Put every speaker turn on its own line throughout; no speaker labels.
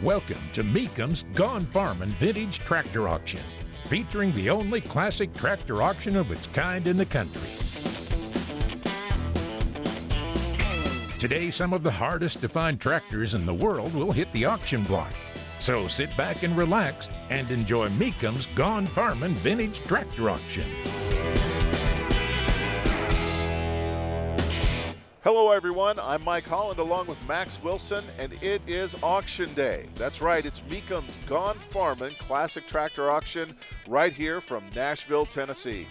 Welcome to Mecum's Gone Farmin' Vintage Tractor Auction, featuring the only classic tractor auction of its kind in the country. Today, some of the hardest to find tractors in the world will hit the auction block. So sit back and relax and enjoy Mecum's Gone Farmin' Vintage Tractor Auction.
Hello everyone, I'm Mike Holland along with Max Wilson, and it is auction day. That's right, it's Mecum's Gone Farmin' Classic Tractor Auction right here from Nashville, Tennessee.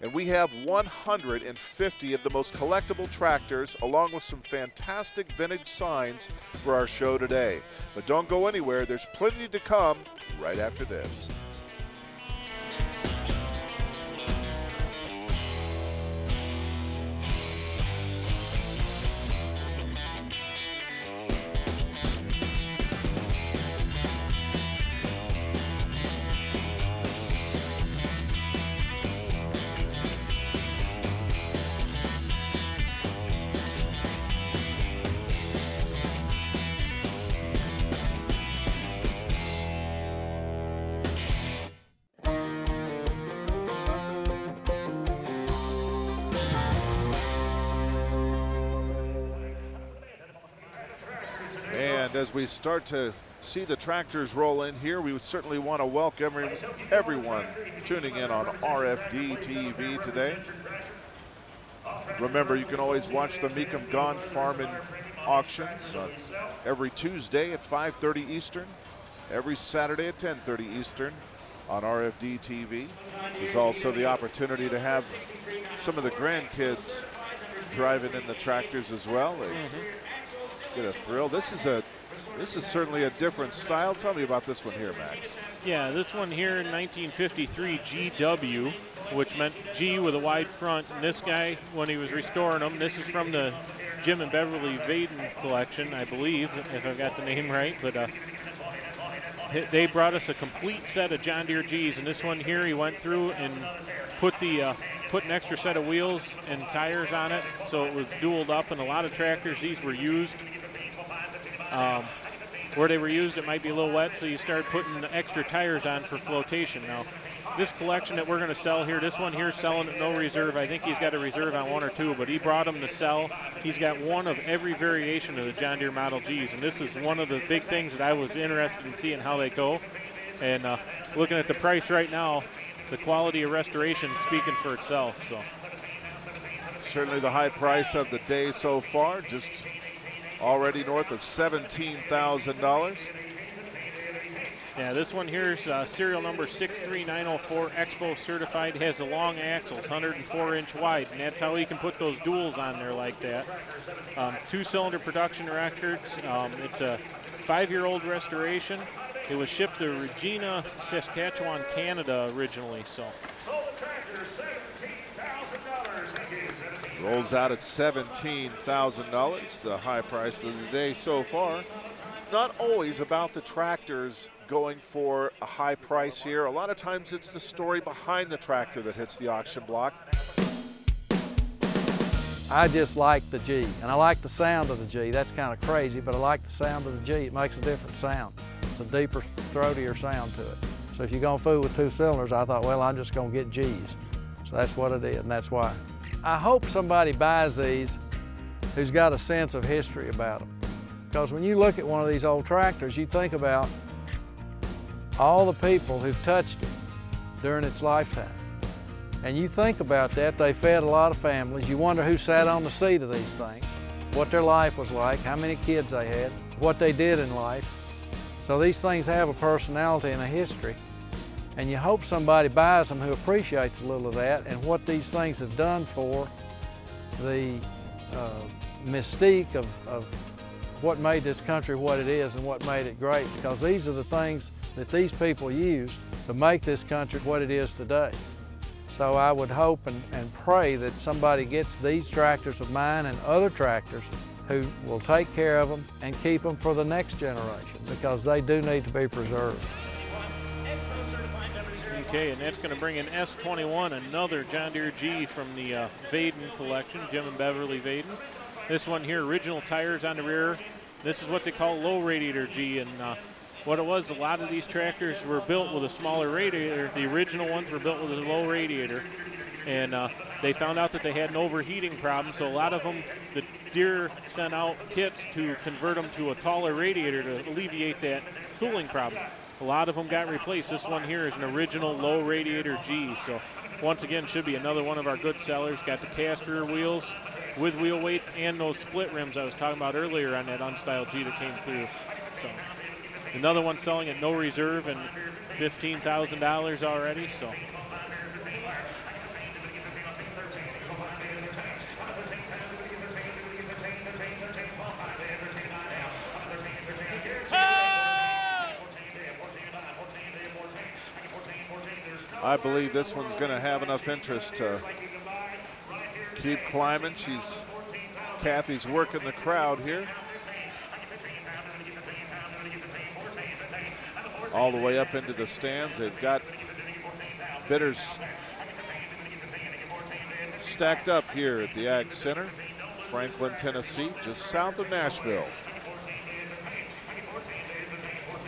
And we have 150 of the most collectible tractors along with some fantastic vintage signs for our show today. But don't go anywhere, there's plenty to come right after this. And as we start to see the tractors roll in here, we would certainly want to welcome everyone tuning in on RFD-TV today. Remember, you can always watch the Mecum Gone Farmin' auctions every Tuesday at 5:30 Eastern, every Saturday at 10:30 Eastern on RFD-TV. This is also the opportunity to have some of the grandkids driving in the tractors as well. Get a thrill. This is certainly a different style. Tell me about this one here, Max.
Yeah, this one here in 1953 GW, which meant G with a wide front. And this guy, when he was restoring them, this is from the Jim and Beverly Vaden collection, I believe, if I've got the name right. But they brought us a complete set of John Deere Gs, and this one here, he went through and put an extra set of wheels and tires on it, so it was dualed up. And a lot of tractors, these were used. Where they were used, it might be a little wet, so you start putting extra tires on for flotation. Now, this collection that we're going to sell here, this one here is selling at no reserve. I think he's got a reserve on one or two, but he brought them to sell. He's got one of every variation of the John Deere Model Gs, and this is one of the big things that I was interested in seeing how they go. And looking at the price right now, the quality of restoration speaking for itself. So
certainly the high price of the day so far, just already north of $17,000.
Yeah, this one here is serial number 63904, Expo certified, has the long axles, 104-inch wide, and that's how he can put those duals on there like that. Two-cylinder production records. It's a 5-year-old restoration. It was shipped to Regina, Saskatchewan, Canada originally. So
rolls out at $17,000, the high price of the day so far. Not always about the tractors going for a high price here. A lot of times it's the story behind the tractor that hits the auction block.
I just like the G, and I like the sound of the G. That's kind of crazy, but I like the sound of the G. It makes a different sound. It's a deeper, throatier sound to it. So if you're gonna fool with two cylinders, I thought, well, I'm just gonna get G's. So that's what I did, and that's why. I hope somebody buys these who's got a sense of history about them. Because when you look at one of these old tractors, you think about all the people who've touched it during its lifetime. And you think about that, they fed a lot of families. You wonder who sat on the seat of these things, what their life was like, how many kids they had, what they did in life. So these things have a personality and a history. And you hope somebody buys them who appreciates a little of that and what these things have done for the mystique of what made this country what it is and what made it great, because these are the things that these people used to make this country what it is today. So I would hope and pray that somebody gets these tractors of mine and other tractors who will take care of them and keep them for the next generation, because they do need to be preserved.
Okay, and that's going to bring in S21, another John Deere G from the Vaden collection, Jim and Beverly Vaden. This one here, original tires on the rear. This is what they call low radiator G, and what it was, a lot of these tractors were built with a smaller radiator. The original ones were built with a low radiator, and they found out that they had an overheating problem, so a lot of them, the Deere sent out kits to convert them to a taller radiator to alleviate that cooling problem. A lot of them got replaced. This one here is an original low radiator G, so once again should be another one of our good sellers. Got the cast rear wheels with wheel weights and those split rims I was talking about earlier on that unstyled G that came through. So another one selling at no reserve and $15,000 already. So
I believe this one's going to have enough interest to keep climbing. Kathy's working the crowd here. All the way up into the stands. They've got bidders stacked up here at the Ag Center, Franklin, Tennessee, just south of Nashville.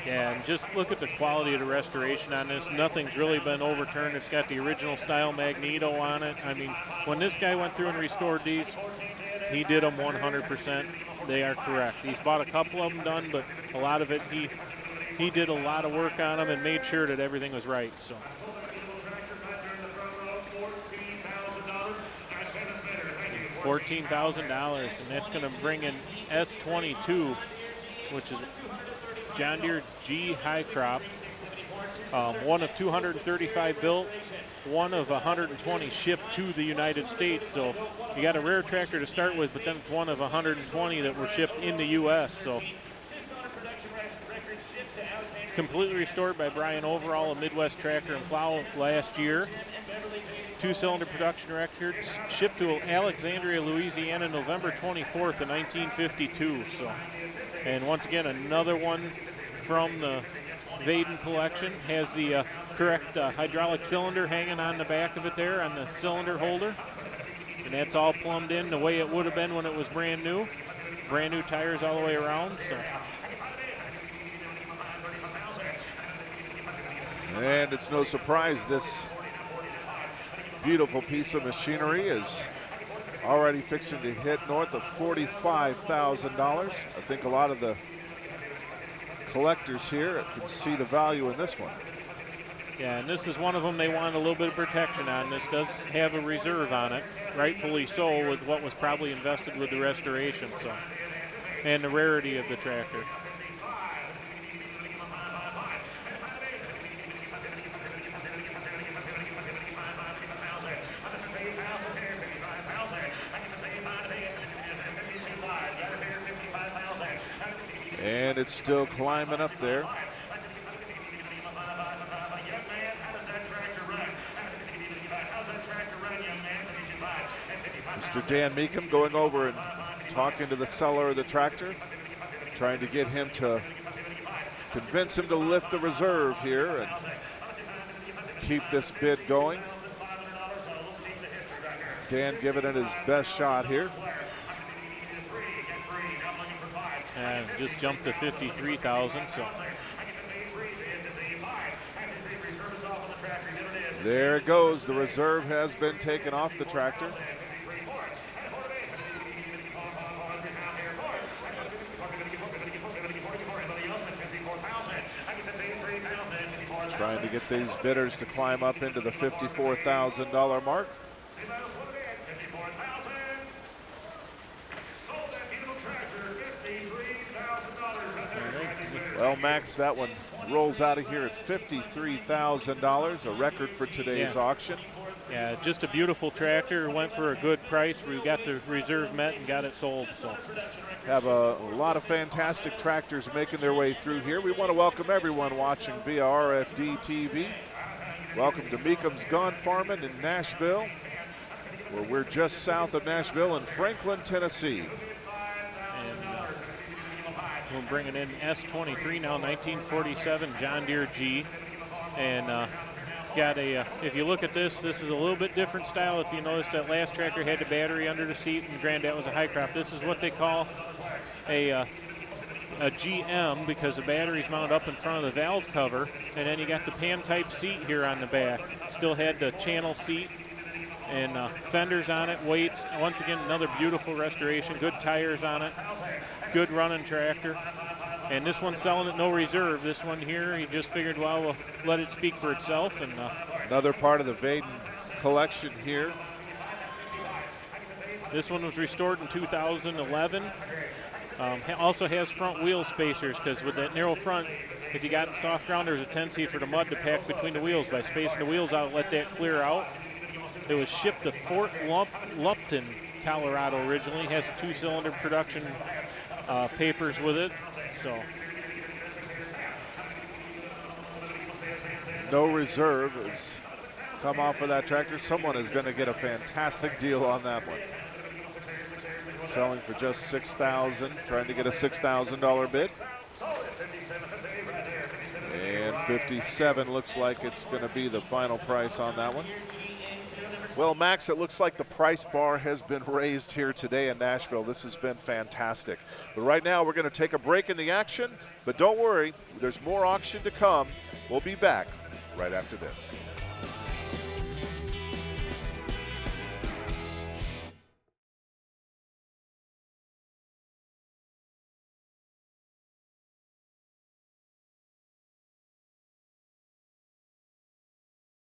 Yeah, and just look at the quality of the restoration on this. Nothing's really been overturned. It's got the original style magneto on it. I mean, when this guy went through and restored these, he did them 100%. They are correct. He's bought a couple of them done, but a lot of it, he did a lot of work on them and made sure that everything was right. So $14,000, and that's going to bring in S22, which is John Deere G high crop, one of 235 built, one of 120 shipped to the United States. So you got a rare tractor to start with, but then it's one of 120 that were shipped in the U.S. So completely restored by Brian Overall, a Midwest Tractor and Plow last year. 2-cylinder production records, shipped to Alexandria, Louisiana, November 24th of 1952. So, and once again, another one from the Vaden collection. Has the correct hydraulic cylinder hanging on the back of it there on the cylinder holder. And that's all plumbed in the way it would have been when it was brand new. Brand new tires all the way around. So.
And it's no surprise this beautiful piece of machinery is already fixing to hit north of $45,000. I think a lot of the collectors here can see the value in this one.
Yeah, and this is one of them they want a little bit of protection on. This does have a reserve on it, rightfully so, with what was probably invested with the restoration, so, and the rarity of the tractor.
And it's still climbing up there. Mr. Dan Mecum going over and talking to the seller of the tractor, trying to get him to convince him to lift the reserve here and keep this bid going. Dan giving it his best shot here.
And just jumped to 53,000. So
there it goes. The reserve has been taken off the tractor. Trying to get these bidders to climb up into the $54,000 mark. Well, Max, that one rolls out of here at $53,000, a record for today's auction.
Yeah, just a beautiful tractor. Went for a good price. We got the reserve met and got it sold. So
have a lot of fantastic tractors making their way through here. We want to welcome everyone watching via RFD-TV. Welcome to Mecum's Gone Farming in Nashville, where we're just south of Nashville in Franklin, Tennessee.
We're bringing in S23 now, 1947 John Deere G. And got a, if you look at this is a little bit different style. If you notice, that last tractor had the battery under the seat, and granddad was a high crop. This is what they call a a GM because the battery's mounted up in front of the valve cover, and then you got the pan type seat here on the back. Still had the channel seat and fenders on it, weights. Once again, another beautiful restoration, good tires on it, good running tractor. And this one's selling at no reserve. This one here, he just figured, well, we'll let it speak for itself. And
another part of the Vaden collection here.
This one was restored in 2011. Also has front wheel spacers, because with that narrow front, if you got in soft ground, there's a tendency for the mud to pack between the wheels. By spacing the wheels out, let that clear out. It was shipped to Fort Lupton, Colorado originally. Has the 2-cylinder production papers with it. So
no reserve has come off of that tractor. Someone is going to get a fantastic deal on that one. Selling for just $6,000, trying to get a $6,000 bid. And 57 looks like it's going to be the final price on that one. Well, Max, it looks like the price bar has been raised here today in Nashville. This has been fantastic. But right now we're going to take a break in the action. But don't worry, there's more auction to come. We'll be back right after this.